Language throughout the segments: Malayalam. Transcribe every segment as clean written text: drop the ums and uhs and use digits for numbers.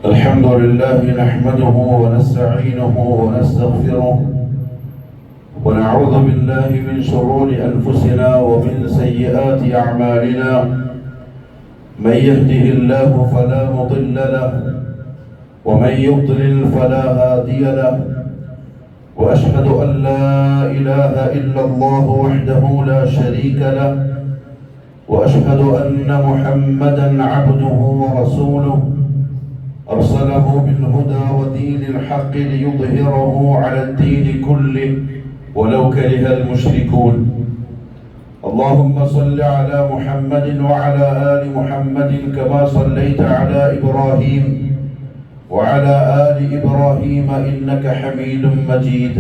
الحمد لله نحمده ونستعينه ونستغفره ونعوذ بالله من شرور أنفسنا ومن سيئات أعمالنا. من يهده الله فلا مضل له ومن يضلل فلا هادي له، وأشهد أن لا إله إلا الله وحده لا شريك له، وأشهد أن محمدا عبده ورسوله أرسله بالهدى ودين الحق ليظهره على الدين كله ولو كره المشركون. اللهم صل على محمد وعلى آل محمد كما صليت على إبراهيم وعلى آل إبراهيم إنك حميد مجيد.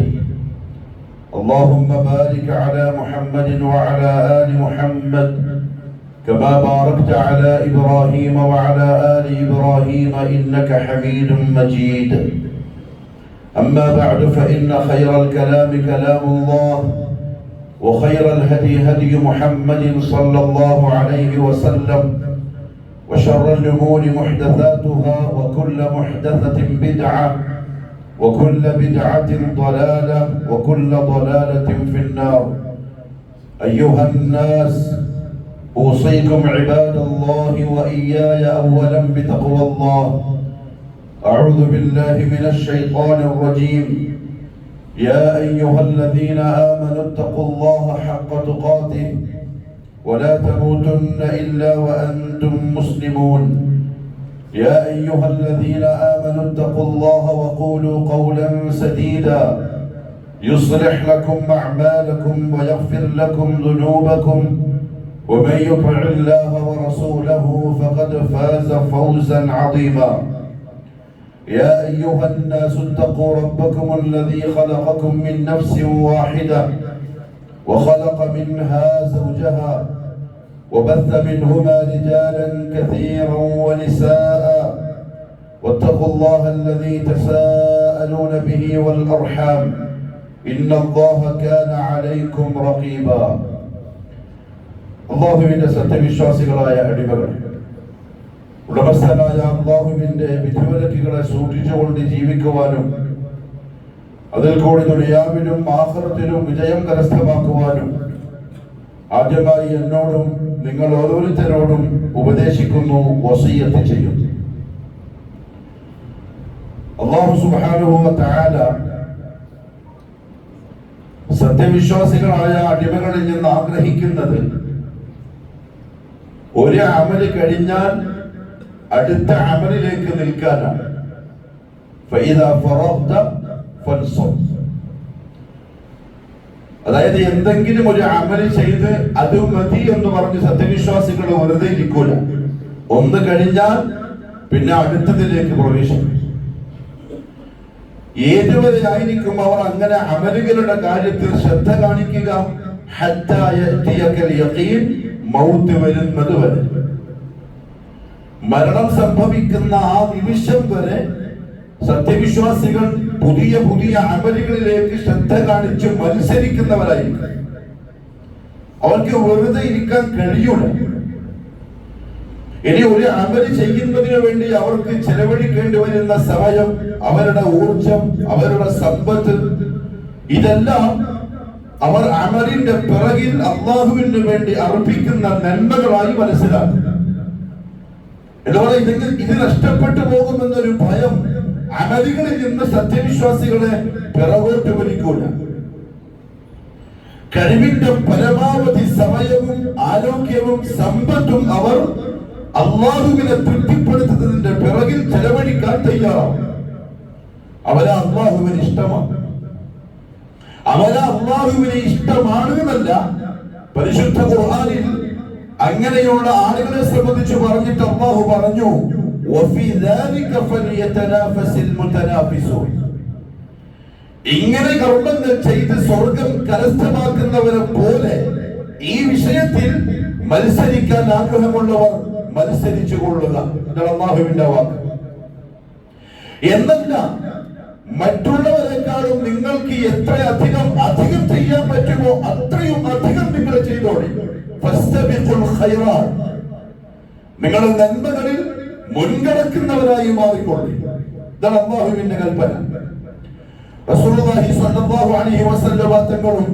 اللهم بارك على محمد وعلى آل محمد كما باركت على إبراهيم وعلى آل إبراهيم إنك حميد مجيد. أما بعد، فإن خير الكلام كلام الله، وخير الهدي هدي محمد صلى الله عليه وسلم، وشر الأمور محدثاتها، وكل محدثة بدعة، وكل بدعة ضلالة، وكل ضلالة في النار. أيها الناس، أوصيكم عباد الله وإياي أولا بتقوى الله. أعوذ بالله من الشيطان الرجيم. يا أيها الذين آمنوا اتقوا الله حق تقاته ولا تموتن إلا وأنتم مسلمون. يا أيها الذين آمنوا اتقوا الله وقولوا قولا سديدا يصلح لكم أعمالكم ويغفر لكم ذنوبكم، ومن يطع الله ورسوله فقد فاز فوزا عظيما. يا أيها الناس اتقوا ربكم الذي خلقكم من نفس واحدة وخلق منها زوجها وبث منهما رجالا كثيرا ونساء، واتقوا الله الذي تساءلون به والأرحام إن الله كان عليكم رقيبا. അള്ളാഹുവിന്റെ സത്യവിശ്വാസികളായ അടിമകൾ, ഉടമസ്ഥനായ അള്ളാഹുവിന്റെ വിധിവിലക്കുകളെ സൂക്ഷിച്ചുകൊണ്ട് ജീവിക്കുവാനും അതിൽ കൂടി ദുനിയാവിലും ആഖിറത്തിലും വിജയം കരസ്ഥമാക്കുവാനും ആദ്യമായി എന്നോടും നിങ്ങൾ ഓരോരുത്തരോടും ഉപദേശിക്കുന്നു, വസിയ്യത്ത് ചെയ്യുന്നു. അല്ലാഹു സുബ്ഹാനഹു വ തആല സത്യവിശ്വാസികളായ അടിമകളിൽ നിന്ന് ആഗ്രഹിക്കുന്നത് ഒരു അമല് കഴിഞ്ഞാൽ അടുത്ത അമലിലേക്ക് നിൽക്കാനാണ്. അതായത് എന്തെങ്കിലും ഒരു അമല് ചെയ്ത് അത് മതി എന്ന് പറഞ്ഞ് സത്യവിശ്വാസികൾ വെറുതെ ഇരിക്കൂല. ഒന്ന് കഴിഞ്ഞാൽ പിന്നെ അടുത്തതിലേക്ക് പ്രവേശിക്കും. ഏതുവരെ ആയിരിക്കും അവർ അങ്ങനെ അമലുകളുടെ കാര്യത്തിൽ ശ്രദ്ധ കാണിക്കുക? ഹത്താ യഅതിയകൽ യഖീൻ, മൗത്ത് വരുന്നത് വരെ, മരണം സംഭവിക്കുന്ന ആ നിമിഷം വരെ സത്യവിശ്വാസികൾ പുതിയ പുതിയ അമലുകളിലേക്ക് ശ്രദ്ധ കാണിച്ച് മത്സരിക്കുന്നവരായിരിക്കും. അവർക്ക് വെറുതെ ഇരിക്കാൻ കഴിയൂല. ഇനി ഒരു അമല് ചെയ്യുന്നതിന് വേണ്ടി അവർക്ക് ചെലവഴിക്കേണ്ടി വരുന്ന സമയം, അവരുടെ ഊർജം, അവരുടെ സമ്പത്ത്, ഇതെല്ലാം അവർ അമലിന്റെ പിറകിൽ അള്ളാഹുവിന് വേണ്ടി അർപ്പിക്കുന്ന നന്മകളായി മനസ്സിലാക്കും. ഇതുപോലെ ഇത് നഷ്ടപ്പെട്ടു പോകുമെന്നൊരു ഭയം അമലുകളിൽ നിന്ന് സത്യവിശ്വാസികളെ പിറകോട്ട് വലിക്കൂല. കഴിവിന്റെ പരമാവധി സമയവും ആരോഗ്യവും സമ്പത്തും അവർ അള്ളാഹുവിനെ തൃപ്തിപ്പെടുത്തുന്നതിന്റെ പിറകിൽ ചെലവഴിക്കാൻ തയ്യാറാവും. അവരെ അള്ളാഹുവിന് ഇഷ്ടമാണ്. അവരെ അള്ളാഹുവിനെ ഇഷ്ടമാണ് എന്നല്ല, പരിശുദ്ധ ഖുർആനിൽ അങ്ങനെയുള്ള ആളുകളെ സംബന്ധിച്ച് പറഞ്ഞിട്ട് അല്ലാഹു പറഞ്ഞു, വഫീ ദാലിക ഫൽയതനാഫസിൽ മുതനാഫിസൂൻ. ഇങ്ങനെ കർമ്മങ്ങൾ ചെയ്ത് സ്വർഗം കരസ്ഥമാക്കുന്നവരെ പോലെ ഈ വിഷയത്തിൽ മത്സരിക്കാൻ ആഗ്രഹമുള്ളവർ മത്സരിച്ചു കൊള്ളുക. ഇതാണ് അല്ലാഹുവിന്റെ വാക്ക്. എന്നല്ല, മറ്റുള്ളവരെക്കാളും നിങ്ങൾക്ക് എത്ര അധികം ചെയ്യാൻ പറ്റുമോ അത്രയും അധികം നിങ്ങൾ ചെയ്തോളി. നിങ്ങൾ നന്മകളിൽ മുൻകടക്കുന്നവരായി മാറിക്കൊള്ളു. ഇതാണ് അല്ലാഹുവിന്റെ കൽപ്പന. റസൂലുള്ളാഹി സ്വല്ലല്ലാഹു അലൈഹി വസല്ലം തങ്ങളും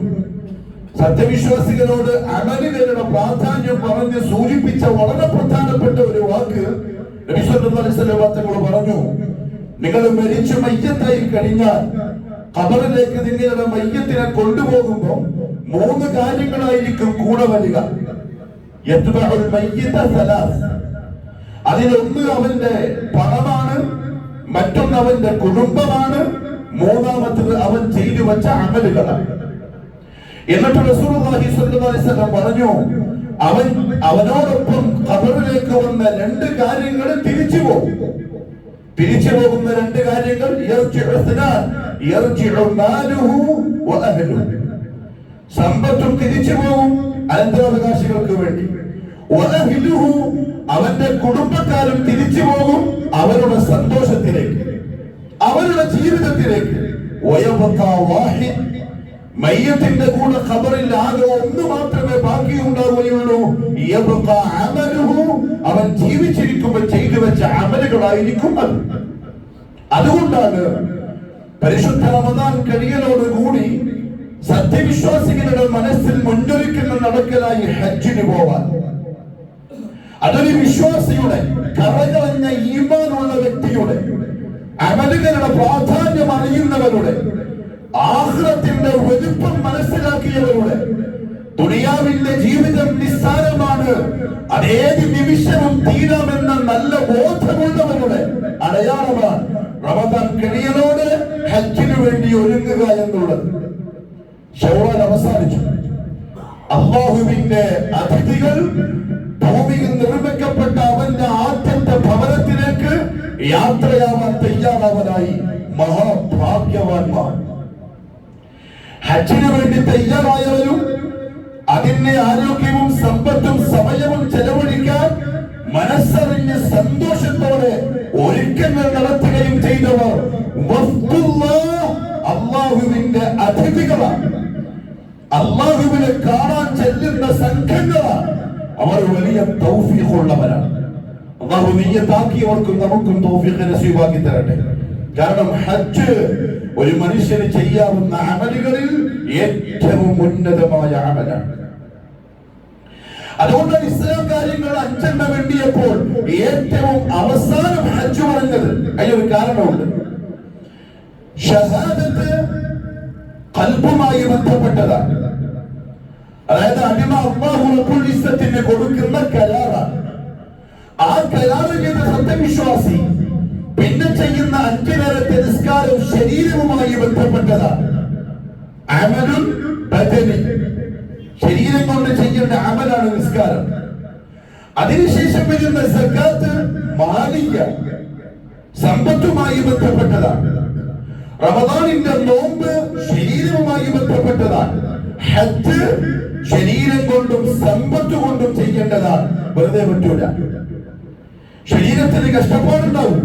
സത്യവിശ്വാസികളോട് അമലുകളുടെ പ്രാധാന്യം പറഞ്ഞ് സൂചിപ്പിച്ച വളരെ പ്രധാനപ്പെട്ട ഒരു വാക്ക് നബി സല്ലല്ലാഹു അലൈഹി വസല്ലം തങ്ങൾ പറഞ്ഞു, നിങ്ങൾ മരിച്ചു മയ്യത്തായി കഴിഞ്ഞാൽ ഖബറിലേക്ക് നിങ്ങളുടെ മയ്യത്തിനെ കൊണ്ടുപോകുമ്പോൾ 3 കാര്യങ്ങളായിരിക്കും കൂടെ വരിക. യത്ബഉൽ മയ്യിത സലാസ്. അതിലൊന്ന് അവന്റെ പണമാണ്, മറ്റൊന്ന് അവന്റെ കുടുംബമാണ്, മൂന്നാമത്തത് അവൻ ചെയ്തു വെച്ച അമലുകളാണ്. എന്നിട്ട് റസൂലുള്ളാഹി സ്വല്ലല്ലാഹു അലൈഹി വസല്ലം പറഞ്ഞു, അവനോടൊപ്പം ഖബറിലേക്ക് വന്ന 2 കാര്യങ്ങൾ തിരിച്ചു പോകും. തിരിച്ചു പോകുന്ന 2 കാര്യങ്ങൾ സമ്പത്തും തിരിച്ചു പോകും അനന്തരാവകാശികൾക്ക് വേണ്ടി. അവന്റെ കുടുംബക്കാരും തിരിച്ചു പോകും അവരുടെ സന്തോഷത്തിലേക്ക്, അവരുടെ ജീവിതത്തിലേക്ക്. മയ്യത്തിന്റെ കൂടെ ഖബറിൽ ആകെ ഒന്ന് മാത്രമേ ബാക്കിയുണ്ടാവുകയുള്ളൂ. അവൻ ജീവിച്ചിരിക്കുമ്പോൾ ചെയ്തു വെച്ച അമലുകളായിരിക്കും അത്. അതുകൊണ്ടാണ് പരിശുദ്ധ റമദാൻ കഴിയലോടുകൂടി സത്യവിശ്വാസികളുടെ മനസ്സിൽ മുന്നൊരുക്കുന്ന നടക്കലായി ഹജ്ജിന് പോവാൻ. അതൊരു വിശ്വാസിയുടെ, കറകളഞ്ഞ ഈമാനുള്ള വ്യക്തിയുടെ, അമലുകളുടെ പ്രാധാന്യം അറിയുന്നവരുടെ, ആഖിറത്തിന്റെ വലുപ്പം മനസ്സിലാക്കിയവരുടെ, ദുനിയാവിന്റെ ജീവിതം നിസ്സാരമാണ്, അതേത് നിമിഷവും തീരാമെന്ന നല്ല ബോധമുള്ളവരുടെ അടയാളമാണ് റമദാൻ കഴിയലോട് ഹജ്ജിനു വേണ്ടി ഒരുങ്ങുക എന്നുള്ളത്. ശവ്വാൽ അവസാനിച്ചു. അല്ലാഹുവിന്റെ അതിഥികൾ ഭൂമിയിൽ നിർമ്മിക്കപ്പെട്ട അവന്റെ ആദ്യത്തെ ഭവനത്തിലേക്ക് യാത്രയാവാൻ തയ്യാറാവാനായി മഹാഭാഗ്യവാന്മാർ. ഹജ്ജിനു വേണ്ടി തയ്യാറായവരും അതിന്റെ ആരോഗ്യവും സമ്പത്തും സമയവും ചെലവഴിക്കാൻ മനസ്സറിഞ്ഞ് സന്തോഷത്തോടെ ഒരുക്കങ്ങൾ നടത്തുകയും ചെയ്തവർ അല്ലാഹുവിന്റെ അതിഥികളാണ്. അല്ലാഹുവിനെ കാണാൻ ചെല്ലുന്ന സംഘങ്ങളാണ്. അവർ വലിയ തൗഫീഖുള്ളവരാണ്. അല്ലാഹു നിയ്യത്താക്കിയവർക്കും നമുക്കും തൗഫീഖ് നസീബാക്കി തരട്ടെ. കാരണം ഹജ്ജ് ഒരു മനുഷ്യന് ചെയ്യാവുന്ന അമലുകളിൽ ഏറ്റവും ഉന്നതമായ അമലാണ്. അതുകൊണ്ടാണ് ഇസ്ലാം കാര്യങ്ങൾ 5 വേണ്ടിയപ്പോൾ ഏറ്റവും അവസാനം ഹജ്ജ് പറഞ്ഞത്. അതിനൊരു കാരണമുണ്ട്. ഷഹാദത്ത് ഖൽബുമായി ബന്ധപ്പെട്ടതാണ്. അതായത് അടിമ അല്ലാഹു റബ്ബുൽ ഇസ്സത്തിന് കൊടുക്കുന്ന കരാറാണ്. ആ കരാറ് ചെയ്ത സത്യവിശ്വാസി പിന്നെ ചെയ്യുന്ന 5 നേരത്തെ നിസ്കാരം ശരീരവുമായി ബന്ധപ്പെട്ടതാണ്. അമലുൻ ബദനി, ശരീരം കൊണ്ട് ചെയ്യേണ്ട അമലാണ് നിസ്കാരം. അതിനുശേഷം വരുന്ന സക്കാത്ത് മാലിയ, സമ്പത്തുമായി ബന്ധപ്പെട്ടതാണ്. റമദാനിന്റെ നോമ്പ് ശരീരവുമായി ബന്ധപ്പെട്ടതാണ്. ഹജ്ജ് ശരീരം കൊണ്ടും സമ്പത്ത് കൊണ്ടും ചെയ്യേണ്ടതാണ്. വെറുതെ പറ്റൂല. ശരീരത്തിന് കഷ്ടപ്പാടുണ്ടാവും.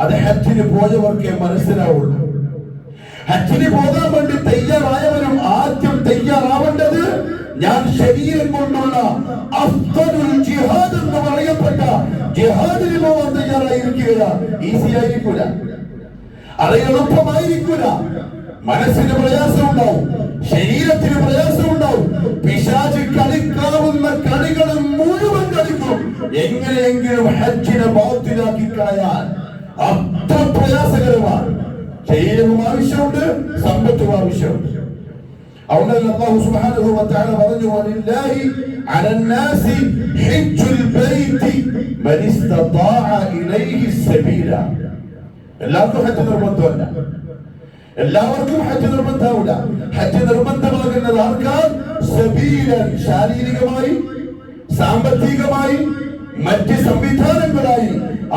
അത് ഹജ്ജിന് പോയവർക്കേ മനസ്സിലാവുള്ളൂ. ഹജ്ജിന് പോകാൻ വേണ്ടി തയ്യാറായവരും ആദ്യം തയ്യാറാവേണ്ടത് ഞാൻ ശരീരം കൊണ്ടുള്ള അഫ്ദലുൽ ജിഹാദ് എന്ന് പറയപ്പെട്ട ജിഹാദിന് പോകാൻ തയ്യാറായിരിക്കുകയാണ്. ഈസി ആയിരിക്കൂല, അത് എളുപ്പമായിരിക്കൂല. മനസ്സിന് പ്രയാസം ഉണ്ടാവും, ശരീരത്തിന് പ്രയാസം ഉണ്ടാവും. പിശാച് കളിക്കാവുന്ന കളികൾ മുഴുവൻ കളിക്കും. എങ്ങനെയെങ്കിലും ഹജ്ജിനെ ബാത്തിലാക്കി കളയാൻ അത്ര പ്രയാസകരമാണ്. ശരീരവും ആവശ്യമുണ്ട്, സമ്പത്തും ആവശ്യമുണ്ട്. അതുകൊണ്ട് അല്ലാഹു സുബ്ഹാനഹു വ തആല പറഞ്ഞു, വലില്ലാഹി അലന്നാസി ഹജ്ജുൽ ബൈതി മൻ ഇസ്തതാഅ ഇലൈഹി സബീല. എല്ലാവർക്കും ഹജ്ജ് നിർബന്ധമല്ല, എല്ലാവർക്കും ഹജ്ജ് നിർബന്ധമാവില്ല. ഹജ്ജ് നിർബന്ധമാകുന്നത് ആർക്കാണ്? സബീലൻ, ശാരീരികമായി, സാമ്പത്തികമായി, മറ്റ് സംവിധാനങ്ങളായി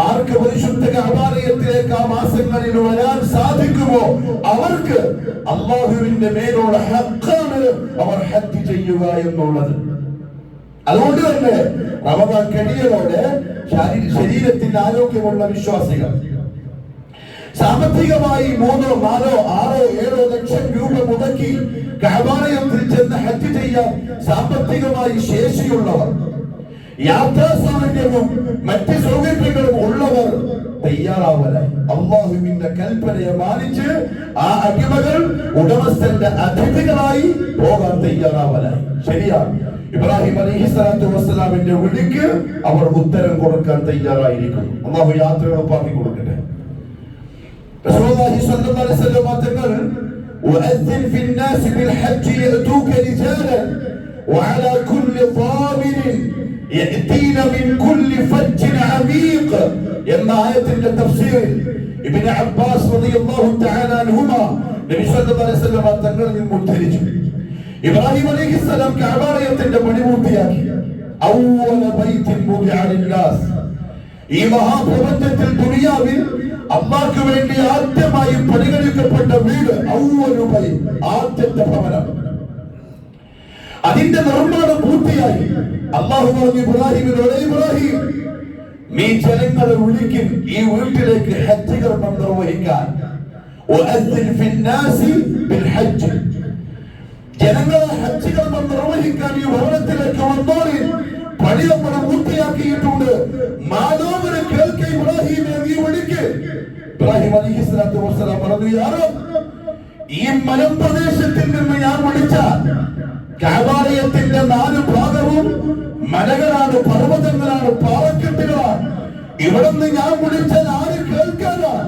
ആർക്ക് പരിശുദ്ധ കഅബാലയത്തിലേക്ക് ആ മാസങ്ങളിൽ വരാൻ സാധിക്കുമോ അവർക്ക് അല്ലാഹുവിന്റെ മേലുള്ള ഹഖാണ് അവർ ഹജ്ജ് ചെയ്യുക എന്നുള്ളത്. അതുകൊണ്ട് തന്നെ റമദാൻ കഴിയലോടെ ശരീരത്തിന്റെ ആരോഗ്യമുള്ള വിശ്വാസികൾ സാമ്പത്തികമായി 3, 4, 6, 7 ലക്ഷം രൂപ മുടക്കി കഅബാലയത്തിൽ ചെന്ന് ഹജ്ജ് ചെയ്യാൻ സാമ്പത്തികമായി ശേഷിയുള്ളവർ യാത്രാ സൗകര്യവും മറ്റ് സൗകര്യങ്ങളും ഉള്ളവർ തയ്യാറാവലായി. അള്ളാഹുവിന്റെ കൽപ്പനയെ മാനിച്ച് ആ അടിമകൾ ഉടമസ്ഥന്റെ അതിഥികളായി പോകാൻ തയ്യാറാവലായി. ശരിയാണ്, ഇബ്രാഹിം അലൈഹിസ്സലാത്തു വസ്സലാമിന്റെ വിളിക്ക് അവർ ഉത്തരം കൊടുക്കാൻ തയ്യാറായിരിക്കുന്നു. അള്ളാഹു യാത്ര എളുപ്പാക്കി കൊടുക്കട്ടെ. റസൂലുള്ളാഹി സ്വല്ലല്ലാഹു അലൈഹി വസല്ലം തങ്ങൾ വഅദ്ദിൻ ഫിന്നാസ് ബിൽഹജ്ജ് യഅതൂക റിജാലൻ വഅലാ കുല്ലി ളാമിരിൻ യഅതീന മിൻ കുല്ലി ഫജ്ജിൻ അമീഖ് എന്ന ആയത്തിന്റെ തഫ്സീറിൽ ഇബ്നു അബ്ബാസ് റളിയല്ലാഹു തആല അൻഹുമാ നബി സ്വല്ലല്ലാഹു അലൈഹി വസല്ലം തങ്ങളിൽ നിന്ന് ഉദ്ധരിച്ചു. ഇബ്രാഹിം അലൈഹിസ്സലാം കഅബാലയത്തിന്റെ പണി പൂർത്തിയാക്കി. അവ്വല ബൈത്തിൻ മുദിഅ ലിന്നാസ്, ഈ മഹാപ്രപഞ്ചത്തിൽ ദുനിയാവിൽ അല്ലാഹുവിന് വേണ്ടി ആദ്യമായി പണികഴിക്കപ്പെട്ട വീട്, അവ്വലു ബൈത്ത്, ആദ്യത്തെ ഭവനം. അതിന്റെ നിർമ്മാണം പൂർത്തിയായി. അല്ലാഹു പറഞ്ഞു ഇബ്രാഹിമിനോട്, ഇബ്രാഹിം, നീ ജനങ്ങളെ വിളിക്കും ഈ വീട്ടിലേക്ക് ഹജ്ജ് കർമ്മം നിർവഹിക്കാൻ. വഅദ്ദിൻ ഫിന്നാസി ബിൽഹജ്ജ്, ജനങ്ങളെ ഹജ്ജ് കർമ്മം നിർവഹിക്കാൻ ഈ ഭവനത്തിലേക്ക് വന്നോളി. പണി നമ്മൾ പൂർത്തിയാക്കിയിട്ടുണ്ട്. മാനവരെ കേൾക്കെ ഇബ്രാഹിമെ നീ വിളിക്ക്. ഇബ്രാഹിം അലൈഹിസ്സലാത്തു വസ്സലാം പറഞ്ഞു, യാ റബ്ബ്, ഈ മലമ്പ്രദേശത്തിൽ നിന്ന് ഞാൻ വിളിച്ച കഅബാലയത്തിന്റെ 4 ഭാഗവും മലകളാണ്, പർവ്വതങ്ങളാണ്, പാറക്കെട്ടുകളാണ്. ഇവിടുന്ന് ഞാൻ വിളിച്ചാൽ ആര് കേൾക്കാനാണ്?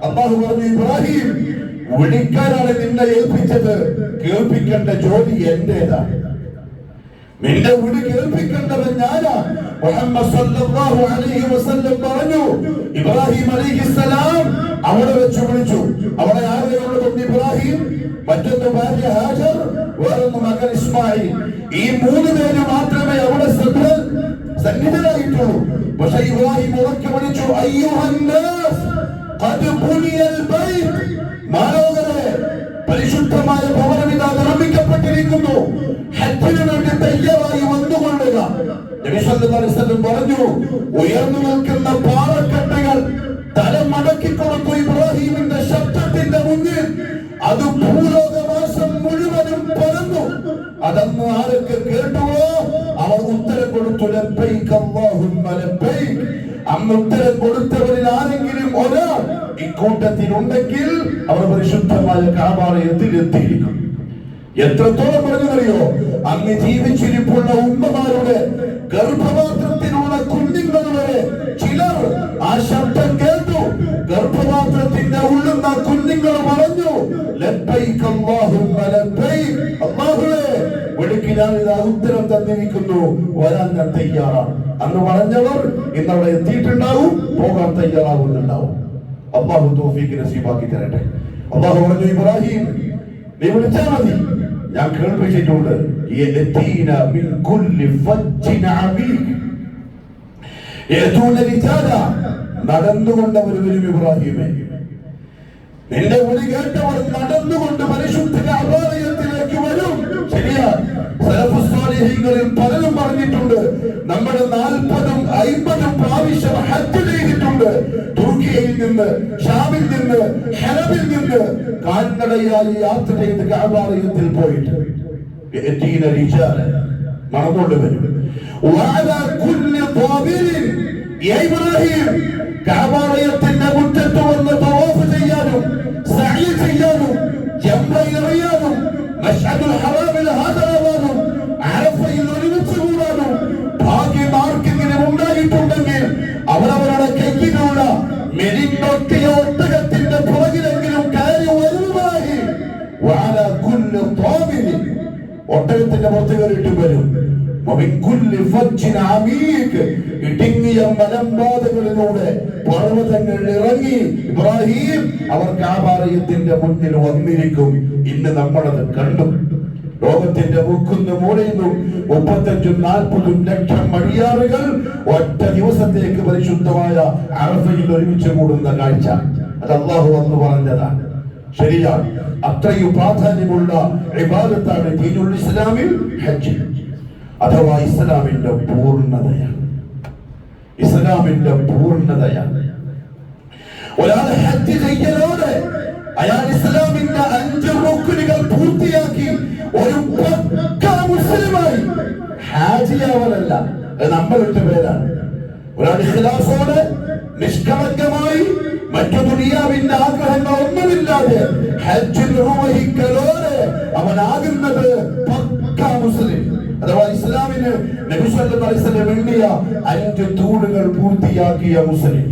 അല്ലാഹു പറഞ്ഞു, ഇബ്രാഹിം, വിളിക്കാനാണ് നിന്നെ ഏൽപ്പിച്ചത്, കേൾപ്പിക്കേണ്ട ജോലി എന്റേതാണ്. നിന്റെ വിളി കേൾപ്പിക്കേണ്ടവൻ ഞാനാണ്. മുഹമ്മദ് സല്ലല്ലാഹു അലൈഹി വസല്ലം പറഞ്ഞു, ഇബ്രാഹിം അലൈഹിസ്സലാം അവിടെ വെച്ച് വിളിച്ചു. അവിടെ ആരെയുള്ളത്? ഇബ്രാഹിം, മറ്റൊന്ന് ഭാര്യ ഹാജർ, വേറൊന്ന് മകൻ ഇസ്മായിൽ. ഈ 3 പേര് മാത്രമേ അവിടെ സന്നിധരായിട്ടുള്ളൂ. പക്ഷേ ഇബ്രാഹിം ഉറക്കെ വിളിച്ചു, അയ്യുഹന്നാസ് ഖദ് ബുനിയൽ ബൈത്ത്, മാനവരെ, പരിശുദ്ധമായ ഭവനം ഇതാ നിർമ്മിക്കപ്പെട്ടിരിക്കുന്നു, ഹജ്ജിന് വേണ്ടി തയ്യാറായി വന്നുകൊള്ളുക. നബി സല്ലല്ലാഹു അലൈഹി വസല്ലം പറഞ്ഞു, ഉയർന്നു നിൽക്കുന്ന പാറക്കെട്ടുകൾ തല മടക്കിക്കൊടുത്തു ഇബ്രാഹിമിന്റെ ശബ്ദത്തിന്റെ മുന്നിൽ. അത് ഭൂലോകവാസം മുഴുവനും പരന്നു. അതന്ന് ആരൊക്കെ കേട്ടുവോ അവർ ഉത്തരം കൊടുത്തു, ലബ്ബൈക അല്ലാഹുമ്മ ലബ്ബൈക. അന്ന് ഉത്തരം കൊടുത്തവരിൽ ആരെങ്കിലും ഒരാൾ ഇക്കൂട്ടത്തിലുണ്ടെങ്കിൽ അവർ പരിശുദ്ധമായ കഅബാലയത്തിൽ എത്തിയിരിക്കും. എത്രത്തോളം പറഞ്ഞറിയോ? അന്ന് ജീവിച്ചിരിപ്പുള്ള ഉമ്മമാരുടെ ഗർഭപാത്രത്തിലുള്ള കുഞ്ഞുങ്ങൾ വരെ ചിലർ ആ ശബ്ദം കേട്ടു. ഗർഭപാത്രത്തിന്റെ ഉള്ളുന്ന കുഞ്ഞുങ്ങൾ പറഞ്ഞു, ലബ്ബൈക അല്ലാഹുമ്മ ലബ്ബൈക, അല്ലാഹുവേ, വിളിക്കാൻ ഇതാ ഉത്തരം തന്നിരിക്കുന്നു, വരാൻ ഞാൻ തയ്യാറാണ്. അന്ന് പറഞ്ഞവർ ഇന്നവിടെ എത്തിയിട്ടുണ്ടാവും, പോകാൻ തയ്യാറാവുന്നുണ്ടാവും. അല്ലാഹു തൗഫീഖ് നസീബാക്കി തരട്ടെ. അല്ലാഹു പറഞ്ഞു, ഇബ്രാഹിം, നീ വിളിച്ചാൽ മതി, ഞാൻ കേൾപ്പിച്ചിട്ടുണ്ട്. യഅതീന മിൻ കുല്ലി ഫജ്ജിൻ അമീഖ്, യഅതൂന റിജാല, നടന്നുകൊണ്ടവർ വരും. ഇബ്രാഹിമേ, നിന്റെ വിളി കേട്ടവർ നടന്നുകൊണ്ട് പരിശുദ്ധ കഅബാലയത്തിലേക്ക് വരും. ശരിയാണ്, സലഫുസ് സ്വാലിഹീങ്ങളിൽ പലരും പറഞ്ഞിട്ടുണ്ട്, നമ്മൾ 40ഉം 50ഉം പ്രാവശ്യം ഹജ്ജ് ചെയ്തിട്ടുണ്ട്. തുർക്കിയിൽ നിന്ന്, ഷാമിൽ നിന്ന്, ഹറമിൽ നിന്ന് കാൽനടയായി യാത്ര ചെയ്ത് കഅബാലയത്തിൽ പോയിട്ട് മണന്നുകൊണ്ട് വരും. ഇബ്രാഹിം കഅബാലയത്തിന്റെ മുറ്റത്ത് വന്ന് തവാഫ് ചെയ്യാനും സഅയ് ചെയ്യാനും ജംറയിൽ എറിയാനും മശ്അദുൽ ഹറാമിൽ ഹാജരാവാനും അറഫയിൽ ഒരുമിച്ച് കൂടാനും ഭാഗ്യം ആർക്കെങ്കിലും ഉണ്ടായിട്ടുണ്ടെങ്കിൽ അവരവരുടെ കയ്യിലുള്ള മെലിഞ്ഞൊട്ടിയ ഒട്ടകത്തിന്റെ പുറകിലെങ്കിലും കയറി വരുവായി. വഅലാ കുല്ലി ളാമിരിൻ, ഒട്ടകത്തിന്റെ പുറത്ത് കയറിയിട്ട് വരും. ഇടുങ്ങിയ മലമ്പാതകളിലൂടെ പർവ്വതങ്ങൾ ഇറങ്ങി ഇബ്രാഹിം അവർ കഅബാലയത്തിന്റെ മുന്നിൽ വന്നിരിക്കും. ഇന്ന് നമ്മളത് കണ്ടു. ലോകത്തിന്റെ മുക്കുന്ന മൂലയിലും 35-40 ലക്ഷം മണിയാറുകൾ ഒറ്റ ദിവസത്തേക്ക് പരിശുദ്ധമായ അറഫയിൽ ഒരുമിച്ച് കൂടുന്ന കാഴ്ച, അത് അല്ലാഹു വന്നു പറഞ്ഞതാണ്. ശരിയാണ്, അത്രയും പ്രാധാന്യമുള്ള ഇബാദത്താണ് ദീനുൽ ഇസ്ലാമിൽ ഹജ്ജ്, അഥവാ ഇസ്ലാമിന്റെ പൂർണ്ണതയാണ്. ഇസ്ലാമിന്റെ പൂർണ്ണതയാണ്. ഒരാൾ ഹജ്ജ് ചെയ്യലോടെ അയാൾ ഇസ്ലാമിന്റെ 5 റുക്നുകൾ പൂർത്തിയാക്കി ഒരു പക്ക മുസ്ലിമായി. ഹാജിയാവലല്ല, അത് നമ്മളിട്ട പേരാണ്. ഒരാൾ ഇഖ്ലാസോടെ നിഷ്കളങ്കമായി മറ്റു ദുനിയാവിന്റെ ആഗ്രഹങ്ങൾ ഒന്നുമില്ലാതെ ഹജ്ജ് നിർവഹിക്കലോടെ അവനാകുന്നത് പക്കാ മുസ്ലിം. അഥവാ ഇസ്ലാമിന് നബി സല്ലല്ലാഹു അലൈഹി വസല്ലം എണ്ണിയ 5 തൂണുകൾ പൂർത്തിയാക്കിയ മുസ്ലിം.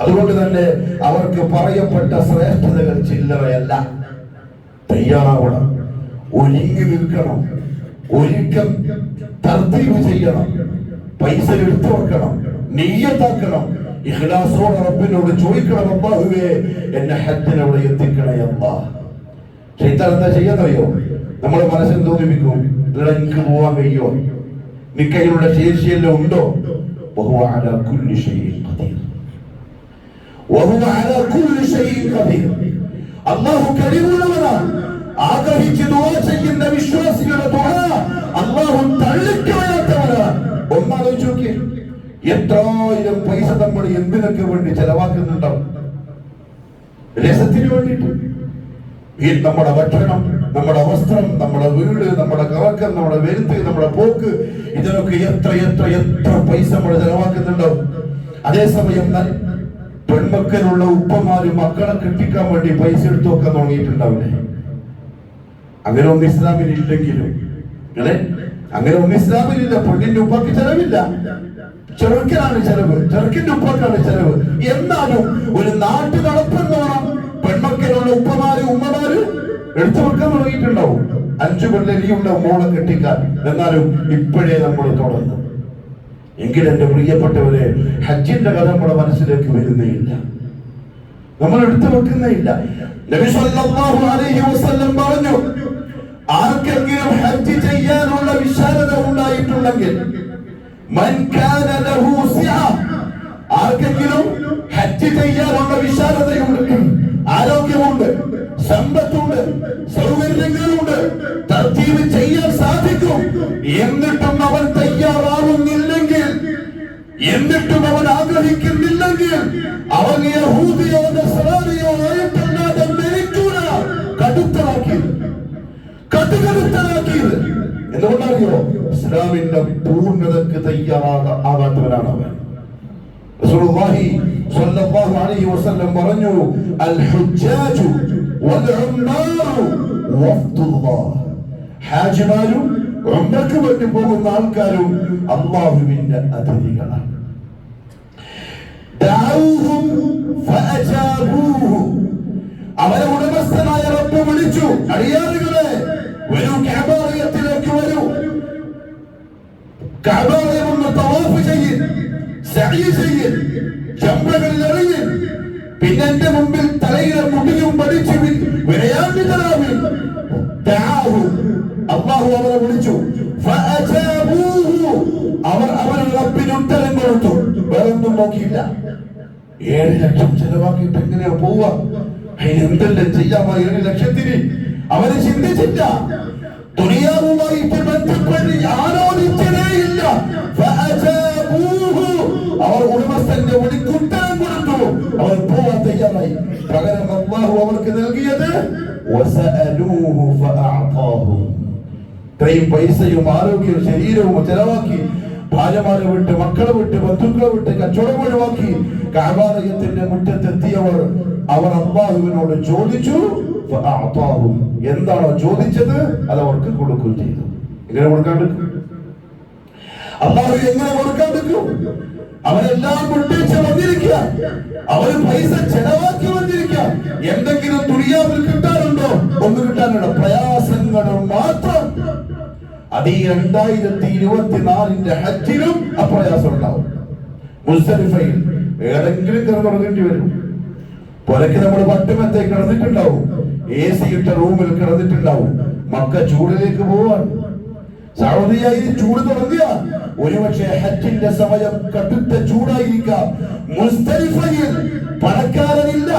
അതുകൊണ്ട് തന്നെ അവർക്ക് പറയപ്പെട്ട ശ്രേഷ്ഠതകൾ ചില്ലറയല്ല. തയ്യാറാവണം, ഒരുങ്ങി നിൽക്കണം, ഒരുക്കം തർത്തീബ് ചെയ്യണം, പൈസ എടുത്തു വെക്കണം, നിയ്യത്താക്കണം, ഇഖ്ലാസോടെ റബ്ബിനോട് ചോദിക്കണം, അല്ലാഹുവേ എന്നെ ഹജ്ജിന് അവിടെ എത്തിക്കണേ അല്ലാഹ്. ശൈത്താൻ എന്താ ചെയ്യാന്നറിയോ? നമ്മുടെ മനസ്സിൽ തോന്നിപ്പിക്കും, എനിക്ക് പോവാൻ കഴിയോ, നിക്കയിലുള്ള ശേഷിയെല്ലാം ഉണ്ടോ? വഹുവ അലാ കുല്ലി ഷൈഇൻ ഖദീർ, വഹുവ അലാ കുല്ലി ഷൈഇൻ ഖദീർ. അല്ലാഹു കഴിവുള്ളവനാണ്. ആഗ്രഹിച്ച് ദുആ ചെയ്യുന്ന വിശ്വാസികളുടെ ദുആ അല്ലാഹു തള്ളിക്കളയാത്തവനാണ്. ഒന്നാലോചിച്ച് നോക്കിയേ, എത്രായിരം പൈസ നമ്മൾ എന്തിനൊക്കെ വേണ്ടി ചെലവാക്കുന്നുണ്ടാവും. രസത്തിന് വേണ്ടിയിട്ട്. നമ്മുടെ ഭക്ഷണം, നമ്മുടെ വസ്ത്രം, നമ്മുടെ വീട്, നമ്മുടെ കറക്കം, നമ്മുടെ വെരുത്ത്, നമ്മുടെ പോക്ക്, ഇതിനൊക്കെ എത്ര എത്ര എത്ര പൈസ നമ്മൾ ചെലവാക്കുന്നുണ്ടാവും. അതേസമയം പെൺമക്കളുള്ള ഉപ്പമാര് മക്കളെ കെട്ടിക്കാൻ വേണ്ടി പൈസ എടുത്തു വെക്കാൻ തുടങ്ങിയിട്ടുണ്ടാവില്ലേ? അങ്ങനെ ഒന്നും ഇസ്ലാമിലില്ലെങ്കിലും അങ്ങനെ ഒന്നും ഇസ്ലാമിലില്ല. പെണ്ണിന്റെ ഉപ്പക്ക് ചെലവില്ല, ചെറുക്കനാണ് ചെലവ്, ചെറുക്കിന്റെ ഉപ്പക്കാണ് ചെലവ്. എന്നാലും ഒരു നാട്ടു നടപ്പെന്നോണം പെൺമക്കളുള്ള ഉപ്പമാര് ഉമ്മമാര് എടുത്തു വെക്കാൻ തുടങ്ങിയിട്ടുണ്ടാവും. 5 പെണ്ണിനിയുണ്ടാവും മോളെ കെട്ടിക്കാൻ. എന്നാലും ഇപ്പോഴേ നമ്മൾ തുടങ്ങും. എങ്കിൽ എന്റെ പ്രിയപ്പെട്ടവരെ, ഹജ്ജിന്റെ കഥ നമ്മുടെ മനസ്സിലേക്ക് വരുന്നേയില്ല, നമ്മൾ എടുത്തു വെക്കുന്നേയില്ല. നബി സല്ലല്ലാഹു അലൈഹി വസല്ലം പറഞ്ഞു, ആർക്കെങ്കിലും ഹജ്ജ് ചെയ്യാനുള്ള വിശാലത ഉണ്ടായിട്ടുണ്ടെങ്കിൽ, മൻ കാന ലഹു സിഅ, ആർക്കെങ്കിലും ഹജ്ജ് ചെയ്യാനുള്ള വിശാലതയുണ്ട്, ആരോഗ്യമുണ്ട്, സമ്പത്തുണ്ട്, സൗകര്യങ്ങളുണ്ട്, തർത്തീബ് ചെയ്യാൻ സാധിക്കും, എന്നിട്ടും അവൻ തയ്യാറാവുന്നില്ലെങ്കിൽ, എന്നിട്ടും അവൻ ആഗ്രഹിക്കുന്നില്ലെങ്കിൽ, അവൻ യഹൂദിയോ നസ്രാനിയോ ആയിട്ടല്ലാതെ മരിക്കൂല. കടുത്തനാക്കിയത് എന്തുകൊണ്ടറിയോ? ഇസ്ലാമിന്റെ പൂർണ്ണതക്ക് തയ്യാറാകാത്തവനാണ് അവൻ. റസൂലുള്ളാഹി സ്വല്ലല്ലാഹു അലൈഹി വസല്ലം പറഞ്ഞു, അൽ ഹുജ്ജാജു വൽ ഉംറാറു വഫ്ദുല്ലാഹ്, ഹാജിമാരും ഉംറക്ക് വേണ്ടി പോകുന്ന ആൾക്കാരും അല്ലാഹുവിന്റെ അതിഥികളാണ്. ദഅൂഹും ഫഅജാബൂഹു, അവരെ ഉടമസ്ഥനായ റബ്ബ് വിളിച്ചു, അടിയാറുകളെ വരൂ, കഅബയിലേക്ക് വരൂ, കഅബയെ ഒന്ന് തവാഫ് ചെയ്യ്, സഅയ് ചെയ്യ്, ജംറകളിൽ എറിയ്, പിന്നെ എന്റെ മുമ്പിൽ തലയിലെ മുടിയും പഠിച്ചു വിരയാണ്ടികളാവിൽ. അല്ലാഹു അവരെ വിളിച്ചു, ഫഅജാബൂഹു, അവർ അവരുടെ റബ്ബിന് ഉത്തരം കൊടുത്തു. വേറൊന്നും നോക്കിയില്ല. 7 ലക്ഷം ചെലവാക്കിയിട്ട് എങ്ങനെയാ പോവാ? എന്തെല്ലാം ചെയ്യാമോ 7 ലക്ഷത്തിന്? അവര് ചിന്തിച്ചില്ല, ദുനിയാവുമായിട്ട് ബന്ധപ്പെട്ട് ആലോചിച്ചതേയില്ല. അവർ ഉടമസ്ഥന്റെ വിളിക്കുത്തരം കൊടുത്തു, അവർ പോവാൻ തയ്യാറായി. പകരം അല്ലാഹു അവർക്ക് നൽകിയത് വസഅലൂഹു ഫഅഅതാഹും, ഇത്രയും പൈസയും ആരോഗ്യവും ശരീരവും ചെലവാക്കി, ഭാര്യമാരെ വിട്ട്, മക്കളെ വിട്ട്, ബന്ധുക്കളെ വിട്ട്, കച്ചവടം ഒഴിവാക്കി കഅബയുടെ മുറ്റത്തെത്തിയവർ അവർ അല്ലാഹുവിനോട് ചോദിച്ചു, ഫഅഅതാഹും, എന്താണോ ചോദിച്ചത് അത് അവർക്ക് കൊടുക്കുകയും ചെയ്തു. എങ്ങനെ കൊടുക്കാണ്ടിരിക്കും? അല്ലാഹു എങ്ങനെ കൊടുക്കാണ്ടിരിക്കും? അവരെല്ലാം വിട്ടേച്ച് വന്നിരിക്കുക, അവർ പൈസ ചെലവാക്കി വന്നിരിക്കുക. എന്തെങ്കിലും ദുനിയാവിൽ കിട്ടാനുണ്ടോ? ഒന്നും കിട്ടാനുള്ള പ്രയാസങ്ങളും മാത്രം. അത് ഈ 2024 ഹജ്ജിലും അപ്രയാസം ഉണ്ടാവും. മുസ്ദലിഫയിൽ ഏതെങ്കിലും കിടന്നുറങ്ങേണ്ടി വരും. പുലക്ക് നമ്മൾ പട്ടുമെത്തേ കിടന്നിട്ടുണ്ടാവും, AC ഇട്ട റൂമിൽ കിടന്നിട്ടുണ്ടാവും. മക്ക ചൂടിലേക്ക് പോവാൻ, സൗദിയായി ചൂട് തുടങ്ങിയ ഒരുപക്ഷെ ഹജ്ജിന്റെ സമയം കടുത്ത ചൂടായിരിക്കാം. മുസ്ദലിഫയിൽ പണക്കാരനില്ല,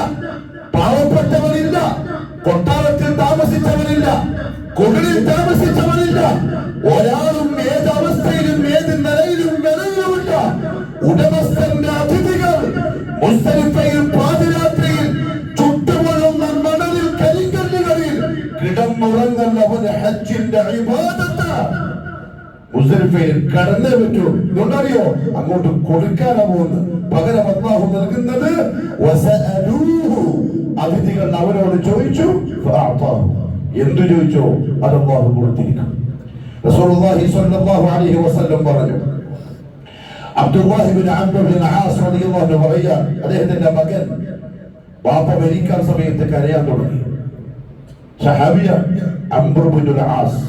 പാവപ്പെട്ടവനില്ല, കൊട്ടാരത്തിൽ താമസിച്ചവനില്ല, കുടിലിൽ താമസിച്ചവനില്ല, ഒരാളും ഏത് അവസ്ഥയിലും ഏത് നിലയിലും വിലയുമില്ല. ഉടമസ്ഥന്റെ അതിഥികൾ മുസ്ദലിഫയിൽ പാതിരാത്രിയിൽ ചുട്ടുപൊള്ളുന്ന മണലിൽ കരിങ്കല്ലുകളിൽ കിടന്നുറങ്ങൽ അവന് ഹജ്ജിന്റെ ഇബാദത്ത്. മുസ്ദലിഫ മുസ്ദലിഫയിൽ കടന്നേ പറ്റൂ. ഇതുകൊണ്ടറിയോ അങ്ങോട്ട് കൊടുക്കാനാ പോകുന്നത്. പകരം അല്ലാഹു നൽകുന്നത് അതിഥികൾ അവരോട് ചോദിച്ചു, എന്തു ചോദിച്ചോ അത് അല്ലാഹു കൊടുത്തിരിക്കും. റസൂലുള്ളാഹി സ്വല്ലല്ലാഹു അലൈഹി വസല്ലം പറഞ്ഞു, അബ്ദുല്ലാഹി ഇബ്നു അംർ ഇബ്നു ആസ് റളിയല്ലാഹു അൻഹു പറയാ, അദ്ദേഹത്തിന്റെ മകൻ ബാപ്പ മരിക്കാൻ സമയത്ത് കരയാൻ തുടങ്ങി. സഹാബിയ അംർ ഇബ്നു ആസ്,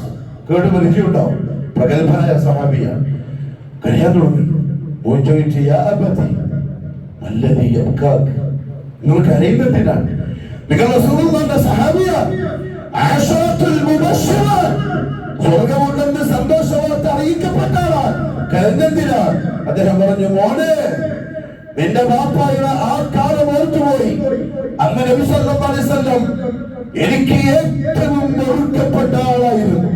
കേട്ട് പരിചയമുണ്ടാവും, പ്രഗത്ഭനായ സഹാബിയ. കരയാൻ തുടങ്ങി. മോൻ ചോദിച്ചു, യാ അബതി മല്ലദീ യബ്കാക്, നിങ്ങൾ കരയുന്നതിനാണ്? നിങ്ങൾ റസൂലുള്ളാഹിന്റെ സഹാബിയ, ആശറത്തുൽ മുബശ്ശിറ, സ്വർഗ്ഗമുണ്ടെന്ന് സന്തോഷവാർത്ത അറിയിക്കപ്പെട്ട ആളാണ്, കരഞ്ഞെന്തിനാണ്? അദ്ദേഹം പറഞ്ഞു, മോനെ നിന്റെ ബാപ്പായുടെ ആ കാലം ഓർത്തുപോയി. അന്ന് നബി സല്ലല്ലാഹു അലൈഹി വസല്ലം എനിക്ക് ഏറ്റവും വെറുക്കപ്പെട്ട ആളായിരുന്നു.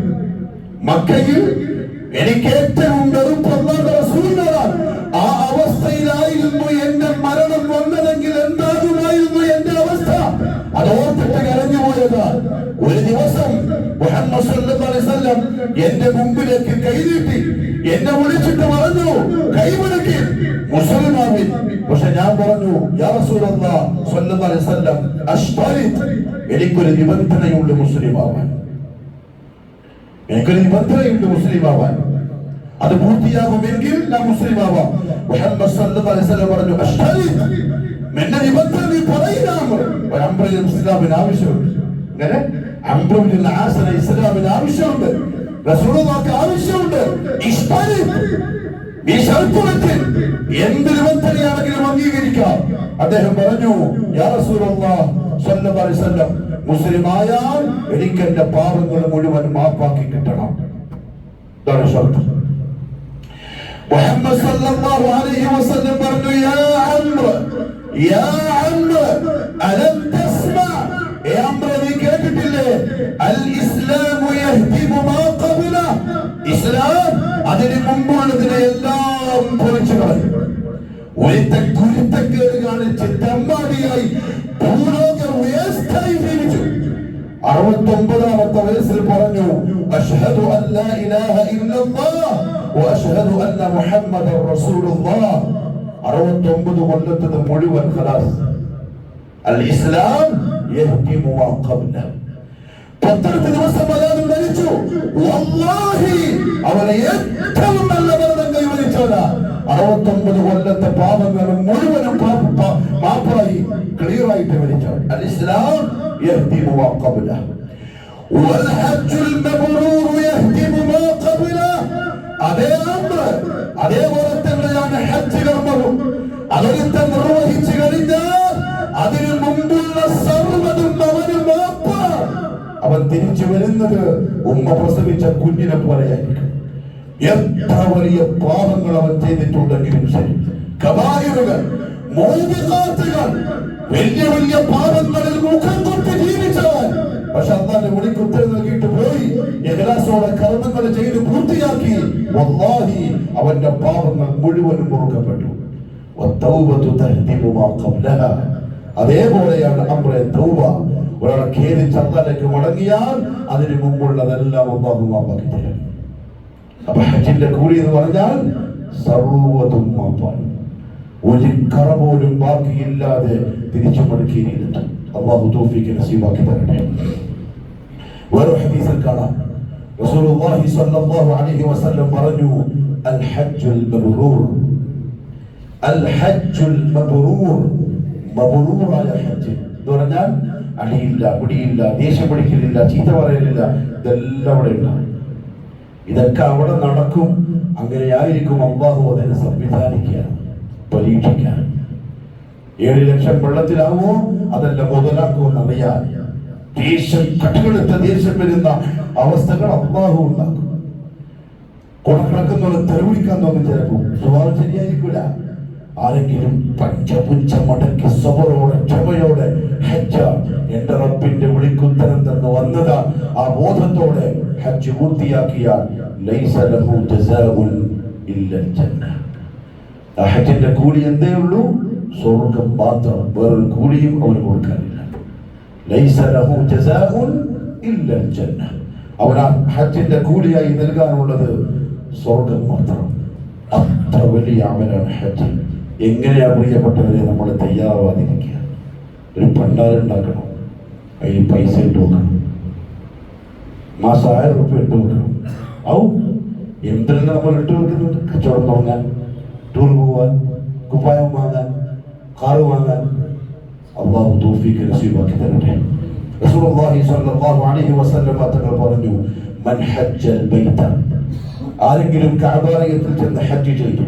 മക്കയിൽ എനിക്ക് ഏറ്റവും വെറുപ്പുള്ള റസൂലാണ്. ആ അവസ്ഥയിലായിരുന്നു എന്റെ മരണം വന്നതെങ്കിൽ എന്താകുമായിരുന്നു എന്റെ അവസ്ഥ? അതോർത്തിട്ട് കരഞ്ഞു പോയത്. ഒരു ദിവസം മുഹമ്മദ് സല്ലല്ലാഹു അലൈഹി വസല്ലം എന്റെ മുമ്പിലേക്ക് കൈനീട്ടി എന്നെ വിളിച്ചിട്ട് പറഞ്ഞു, കൈവിളക്കി മുസ്ലിമാവിൻ. പക്ഷെ ഞാൻ പറഞ്ഞു, യാ റസൂലല്ലാഹ് സല്ലല്ലാഹു അലൈഹി വസല്ലം, അശ്തരിത്, എനിക്കൊരു നിബന്ധനയുണ്ട് മുസ്ലിമാവാൻ. എനിക്കൊരു നിബന്ധനയുണ്ട് മുസ്ലിമാവാൻ. അത് പൂർത്തിയാകുമെങ്കിൽ ഞാൻ മുസ്ലിമാവാം. മുഹമ്മദ് സല്ലല്ലാഹു അലൈഹി വസല്ലം പറഞ്ഞു, അശ്തരിത്, എന്റെ നിബന്ധന നീ പറയുക. അംറിന് ഇസ്ലാമിന് ആവശ്യമുണ്ട്. അങ്ങനെ അംറിന് ആസന ഇസ്ലാമിന് ആവശ്യമുണ്ട്, റസൂലുള്ളാഹിക്ക് ആവശ്യമുണ്ട്. ഈ ശർത്തുവെച്ച് എന്ത് നിബന്ധനയാണെങ്കിലും അംഗീകരിക്കാം. അദ്ദേഹം പറഞ്ഞു, യാ റസൂലുള്ളാഹി സ്വല്ലല്ലാഹു അലൈഹി വസല്ലം, മുസ്ലിമായാൽ എനിക്ക് എന്റെ പാപങ്ങൾ മുഴുവൻ മാപ്പാക്കി കിട്ടണം. ഇതാണ് ഷർത്ത്. മുഹമ്മദ് സല്ലല്ലാഹു അലൈഹി വസല്ലം പറഞ്ഞു, യാ അംർ, യാ അംർ, അലം തസ്മഅ, ഏ അംർ, നീ കേട്ടിട്ടില്ലേ? അൽ ഇസ്ലാമു യഹ്ദിമു മാ ഖബല, ഇസ്ലാം അതിന് മുമ്പുള്ളതിനെ എല്ലാം പൊളിച്ചു കളയും. ഒരുത്തൻ കുരുത്തക്കേട് കാണിച്ച് തെമ്മാടിയായി ഭൂലോക വേസ്റ്റായി ജീവിച്ചു. 69ാമത്തെ വയസ്സിൽ പറഞ്ഞു, അശ്ഹദു അൻ ലാ ഇലാഹ ഇല്ലല്ലാഹ് വ അശ്ഹദു അന്ന മുഹമ്മദൻ റസൂലുള്ളാഹ്. 69 കൊല്ലത്തത് മുഴുവൻ ഖലാസ്. അൽ ഇസ്ലാം യഹ്ദിമു മാ ഖബ്ല. 10 ദിവസം അയാൾ മരിച്ചു. വല്ലാഹി അവനെ ഏറ്റവും നല്ല മരണം കൈവരിച്ചവനാ. 69 കൊല്ലത്തെ പാപങ്ങൾ മുഴുവനും മാപ്പായി ക്ലിയറായിട്ട് മരിച്ചവൻ. അൽ ഇസ്ലാം യഹ്ദിമു മാ ഖബ്ല വൽ ഹജ്ജുൽ മബ്റൂർ യഹ്ദിമു മാ ഖബ്ല. അതേപോലെ തന്നെയാണ് ഹജ്ജ് കർമ്മവും. അതൊരുത്തൻ നിർവഹിച്ചു കഴിഞ്ഞാൽ അതിനു മുമ്പുള്ള സർവ്വതും അവന് മാപ്പാണ്. അവൻ തിരിച്ചു വരുന്നത് ഉമ്മ പ്രസവിച്ച കുഞ്ഞിനെ പോലെയായിരിക്കും. എത്ര വലിയ പാപങ്ങൾ അവൻ ചെയ്തിട്ടുണ്ടെങ്കിലും ശരി, കബായിറുകൾ, മൂബിഖാത്തുകൾ, വലിയ വലിയ പാപങ്ങളിൽ മുഖം തൊട്ട് ജീവിച്ചവൻ. പക്ഷെ അല്ലാഹുവിന്റെ വിളിക്ക് ഉത്തരം നൽകിയിട്ട് പോയി ഇഖ്ലാസോടെ കർമ്മങ്ങൾ ചെയ്ത് പൂർത്തിയാക്കി. വല്ലാഹി അവന്റെ പാപങ്ങൾ മുഴുവനും പൊറുക്കപ്പെട്ടു. വത്തൗബതു തഹ്ദിമു മാ ഖബ്ലഹാ. അതേപോലെയാണ് നമ്മുടെ തൗബ. ഒരാളെ ഖേദിച്ച് അല്ലാഹുവിലേക്ക് മടങ്ങിയാൽ അതിനു മുമ്പുള്ളതെല്ലാം അല്ലാഹു മാപ്പാക്കി തരും. അപ്പൊ ഹജ്ജിന്റെ കൂലി എന്ന് പറഞ്ഞാൽ സർവ്വതും മാപ്പാണ്. ഒരു കറ പോലും ബാക്കിയില്ലാതെ തിരിച്ചു മടക്കിയിരിക്കുന്നു. അല്ലാഹു തൗഫീഖ് നസീബാക്കി തരട്ടെ. വേറെ ഹദീസിൽ കാണാം, റസൂലുള്ളാഹി സ്വല്ലല്ലാഹു അലൈഹി വസല്ലം പറഞ്ഞു, അൽ ഹജ്ജുൽ മബ്റൂർ, അൽ ഹജ്ജുൽ മബ്റൂർ, മബ്റൂറായ ഹജ്ജ് എന്ന് പറഞ്ഞാൽ അടിയില്ല, പിടിയില്ല, ദേഷ്യം പിടിക്കലില്ല, ചീത്ത പറയലില്ല, ഇതെല്ലാം അവിടെ ഉണ്ടാവും. ഇതൊക്കെ അവിടെ നടക്കും. അങ്ങനെയായിരിക്കും അല്ലാഹു അതിനെ സംവിധാനിക്കുക, പരീക്ഷിക്കാൻ. 7 ലക്ഷം വെള്ളത്തിലാവോ അതല്ല മുതലാക്കുമെന്നറിയാൻ ദേഷ്യം, കട്ടുകെടുത്ത ദേഷ്യം വരുന്ന അവസ്ഥകൾ അല്ലാഹു ഉണ്ടാക്കും. കൊടക്കിടക്കുന്നവരെ തെരുവിളിക്കാൻ തോന്നും. ചിലപ്പോൾ സ്വഭാവം ശരിയായിരിക്കില്ല. ആരെങ്കിലും പഞ്ചപുഞ്ച മടക്കി സബറോടെ ക്ഷമയോടെ ഹജ്ജ് എന്റെ റബ്ബിന്റെ വിളിക്കുത്തരം തന്നെ വന്നതാ ആ ബോധത്തോടെ ഹജ്ജ് പൂർത്തിയാക്കിയാൽ ലൈസ ലഹു ജസാഉൻ ഇല്ലൽ ജന്ന. ആ ഹജ്ജിന്റെ കൂലി എന്തേ ഉള്ളൂ? സ്വർഗ്ഗം മാത്രം. വേറൊരു കൂലിയും അവന് കൊടുക്കാനില്ല. ലൈസ ലഹു ജസാഉൻ ഇല്ലൽ ജന്ന. അവൻ ആ ഹജ്ജിന്റെ കൂലിയായി നൽകാനുള്ളത് സ്വർഗം മാത്രം. അത്ര വലിയ അമലാണ് ഹജ്ജ്. എങ്ങനെയാ പ്രിയപ്പെട്ടവരെ നമ്മൾ തയ്യാറാവാതിരിക്കുക? ഒരു പണ്ടാരുണ്ടാക്കണം, അതിൽ പൈസ ഇട്ട് വെക്കണം, മാസം 1000 രൂപ ഇട്ട് വെക്കണം. എന്തെല്ലാം നമ്മൾ ഇട്ട് വെക്കുന്നുണ്ട്? കച്ചവടം തുടങ്ങാൻ, ടൂർ പോവാൻ, കുപ്പായം വാങ്ങാൻ, കാറ് വാങ്ങാൻ. അള്ളാഹു തൗഫീഖ് നസീബാക്കി തരട്ടെ. റസൂലുള്ളാഹി സ്വല്ലല്ലാഹു അലൈഹി വസല്ലം തങ്ങൾ പറഞ്ഞു, മൻ ഹജ്ജൽ ബൈത, ആരെങ്കിലും കഅബാലയത്തിൽ ചെന്ന് ഹജ്ജ് ചെയ്തു,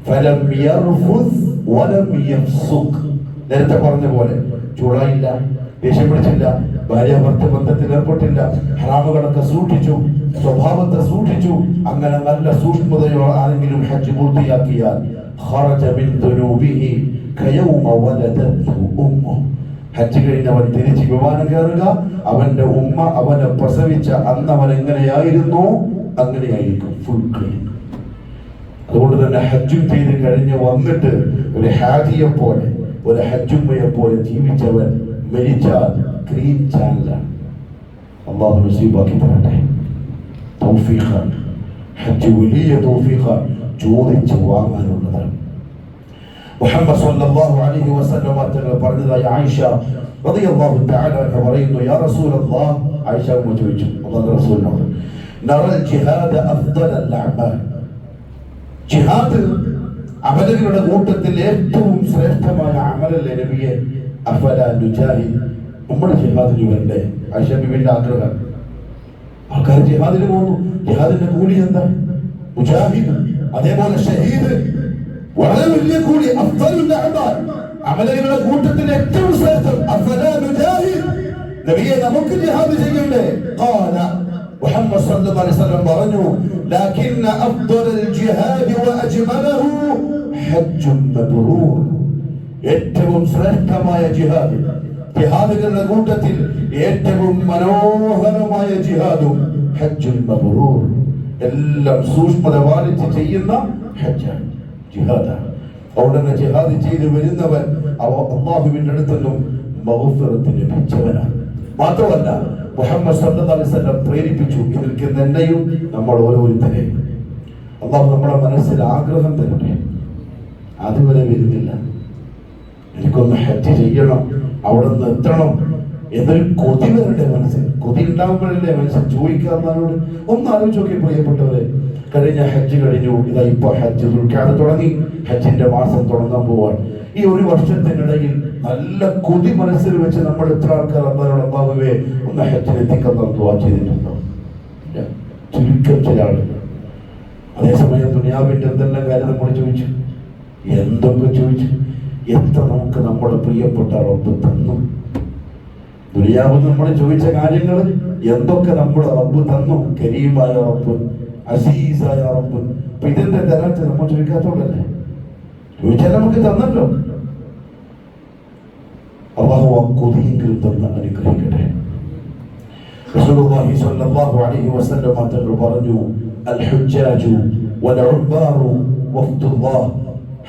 ഫലം യർഫുസ് വലം യഫ്സുഖ്, നേരത്തെ പറഞ്ഞ പോലെ ചൂടായില്ല, ദേഷ്യം പിടിച്ചില്ല, ഭാര്യ ഭർത്ത ബന്ധത്തിൽ ഏർപ്പെട്ടില്ല, ഹറാമുകളൊക്കെ സൂക്ഷിച്ചു, സ്വഭാവത്തെ സൂക്ഷിച്ചു, അങ്ങനെ നല്ല സൂക്ഷ്മതയോ ആരെങ്കിലും ഹജ്ജ് പൂർത്തിയാക്കിയാൽ ഖറജ മിൻ ദുനൂബിഹി കയൗമ വലദത്ഹു ഉമ്മു, ഹജ്ജ് കഴിഞ്ഞവൻ തിരിച്ച് വിമാനം കയറുക, അവന്റെ ഉമ്മ അവനെ പ്രസവിച്ച അന്ന് അവൻ എങ്ങനെയായിരുന്നു അങ്ങനെയായിരിക്കും, ഫുൾ ക്ലീൻ. അതുകൊണ്ട് തന്നെ ഹജ്ജും ചെയ്ത് കഴിഞ്ഞ് വന്നിട്ട് ഒരു ഹാജിയെ പോലെ, ഒരു ഹജ്ജുമ്മയെ പോലെ ജീവിച്ചവൻ മരിച്ചാൽ ക്ലീൻ ചാനലാണ്. അള്ളാഹു നസീബാക്കി തരട്ടെ. തൗഫീഖാണ് ഹജ്ജ്, വലിയ തൗഫീഖാണ്, ചോദിച്ച് വാങ്ങാനുള്ളതാണ്. മുഹമ്മദ് സല്ലല്ലാഹു അലൈഹി വസല്ലം തങ്ങൾ പറഞ്ഞതായി ആയിഷ റളിയല്ലാഹു തആല അൻഹ പറയുന്നു, യാ റസൂലല്ലാഹ്, ആയിഷ ചോദിച്ചു അല്ലാഹുവിന്റെ റസൂലിനോട്, നറൽ ജിഹാദ അഫ്ദലൽ അഅമാൽ, ജിഹാദ് അമലുകളുടെ കൂട്ടത്തിൽ ഏറ്റവും ശ്രേഷ്ഠമായ അമലല്ലേ നബിയെ, അഫലാ നുജാഹിദ്, നമ്മൾ ജിഹാദിന് വരണ്ടേ? ആയിഷ ബിബിന്റെ ആഗ്രഹം. ആൾക്കാർ ജിഹാദിന് പോകുന്നു, ജിഹാദിന്റെ കൂലി എന്താ? മുജാഹിദ്, അതേപോലെ ഷഹീദ്, വളരെ വലിയ കൂലി. അഫ്ദലുൽ അഅമാൽ, അമലുകളുടെ കൂട്ടത്തിൽ ഏറ്റവും ശ്രേഷ്ഠം. അഫലാ നുജാഹിദ്, നബിയെ നമുക്ക് ജിഹാദ് ചെയ്യണ്ടേ? ഖാല, മുഹമ്മദ് സല്ലല്ലാഹു അലൈഹി വസല്ലം പറഞ്ഞു, ലകിന്ന അഫ്ദലുൽ ജിഹാദി വഅജ്മലഹു ഹജ്ജുൻ മബ്റൂർ, ഏറ്റവും ശ്രേഷ്ഠമായ ജിഹാദ്, ജിഹാദുകളുടെ കൂട്ടത്തിൽ ഏറ്റവും മനോഹരമായ ജിഹാദും ഹജ്ജുൻ മബ്റൂർ, എല്ലാം സൂക്ഷ്മത പാലിച്ച് ചെയ്യുന്ന ഹജ്ജാണ്, ജിഹാദാണ്. അവിടെ ജിഹാദ് ചെയ്ത് വരുന്നവൻ അല്ലാഹുവിന്റെ അടുത്ത് നിന്നും മഗ്ഫിറത്ത് ലഭിച്ചവനാണ്. മാത്രമല്ല മുഹമ്മദ് സല്ലല്ലാഹു അലൈഹി വസല്ലം പ്രേരിപ്പിച്ചു, ഇതിൽക്ക് തന്നെയും നമ്മൾ ഓരോരുത്തരെയും അല്ലാഹു നമ്മുടെ മനസ്സിൽ ആഗ്രഹം തരട്ടെ. അതുവരെ വരുന്നില്ല, എനിക്കൊന്ന് ഹജ്ജ് ചെയ്യണം, അവിടെ നിന്ന് എത്തണം എന്നൊരു കൊതി വരട്ടെ മനസ്സിൽ. കൊതി ഉണ്ടാകുമ്പോഴല്ലേ മനസ്സിൽ ചോദിക്കാവുന്നവരോട് ഒന്ന് ആലോചിച്ച് നോക്കി പ്രിയപ്പെട്ടവരെ. കഴിഞ്ഞ ഹജ്ജ് കഴിഞ്ഞു, ഇതാ ഇപ്പൊ ഹജ്ജ് ദുൽഖഅദ തുടങ്ങി, ഹജ്ജിന്റെ മാസം തുടങ്ങാൻ പോവാൻ. ഈ ഒരു വർഷത്തിനിടയിൽ നല്ല കൊതി മനസ്സിൽ വെച്ച് നമ്മൾ എത്ര ആൾക്കാർ അല്ലാഹുവേ ഒന്ന് ഹജ്ജിൽ എത്തിക്കാൻ ദുആ ചെയ്തിട്ടുണ്ടോ? ചുരുക്കം ചില ആളുകൾ. അതേസമയം ദുനിയാവിന്റെ എന്തെല്ലാം കാര്യം നമ്മൾ ചോദിച്ചു, എന്തൊക്കെ ചോദിച്ചു, എത്ര നമുക്ക് നമ്മുടെ പ്രിയപ്പെട്ട റബ്ബ് തന്നു. ദുനിയാവ് നമ്മൾ ചോദിച്ച കാര്യങ്ങൾ എന്തൊക്കെ നമ്മുടെ റബ്ബ് തന്നു. കരീമായ റബ്ബ്, അസീസായ റബ്ബ്. അപ്പൊ ഇതിന്റെ തരാത്ത നമ്മൾ ചോദിക്കാത്തോണ്ടല്ലേ? ചോദിച്ചാൽ നമുക്ക് തന്നല്ലോ. അല്ലാഹു ആ കൊതിയെങ്കിലും തന്ന് അനുഗ്രഹിക്കട്ടെ. റസൂലുള്ളാഹി സ്വല്ലല്ലാഹു അലൈഹി വസല്ലം തങ്ങൾ പറഞ്ഞു, അൽ ഹുജ്ജാജു വൽ ഉംറാറു വഫ്ദുല്ലാഹ്,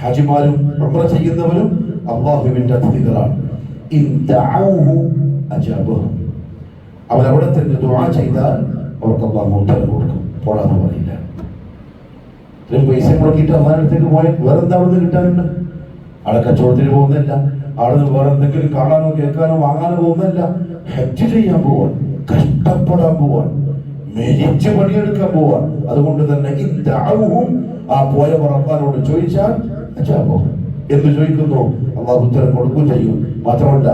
ഹാജിമാരും ഉംറ ചെയ്യുന്നവരും അല്ലാഹുവിന്റെ അതിഥികളാണ്. ഇൻ ദഅഊഹു അജാബഹു, അവരവിടെ തന്നെ ദുആ ചെയ്താൽ അവർക്ക് അല്ലാഹു ഉത്തരം കൊടുക്കും, പോടാന്ന് പറയില്ല. ഇത്രയും പൈസ മുടക്കിയിട്ട് അള്ളാഹുവിനടുത്തേക്ക് പോയാൽ വേറെന്താ അവിടെ നിന്ന് കിട്ടാനുണ്ട്? ആളെ കച്ചവടത്തിന് പോകുന്നില്ല, ആള് വേറെ എന്തെങ്കിലും കാണാനോ കേൾക്കാനോ വാങ്ങാനോ പോകുന്നില്ല. ഹജ്ജ് ചെയ്യാൻ പോവാൻ, കഷ്ടപ്പെടാൻ പോവാൻ, മെരിച്ച് പണിയെടുക്കാൻ പോവാൻ. അതുകൊണ്ട് തന്നെ ആ പോയവർ അള്ളാഹുവിനോട് ചോദിച്ചാൽ അജാബോ എന്ന് ചോദിക്കുന്നു, അള്ളാഹു ഉത്തരം കൊടുക്കുകയും ചെയ്യും. മാത്രമല്ല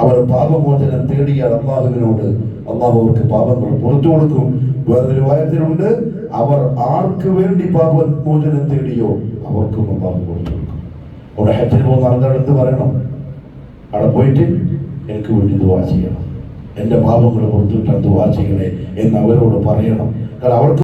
അവർ പാപമോചനം തേടിയാൽ അള്ളാഹുവിനോട് അള്ളാഹു അവർക്ക് പാപങ്ങൾ പുറത്തു കൊടുക്കും. വേറൊരു വായത്തിലുണ്ട്, അവർ ആർക്ക് വേണ്ടി പാപമോചനം തേടിയോ അവർക്കും അള്ളാഹു പുറത്തു കൊടുക്കും. അവിടെ ഹജ്ജിന് പോകുന്ന ആളുകളുടെ അടുത്ത് പറയണം, അവിടെ പോയിട്ട് എനിക്ക് വേണ്ടി ദുആ ചെയ്യണം, എൻ്റെ പാപങ്ങൾ പുറത്തു കിട്ടാൻ ദുആ ചെയ്യണേ എന്ന് അവരോട് പറയണം. കാരണം അവർക്ക്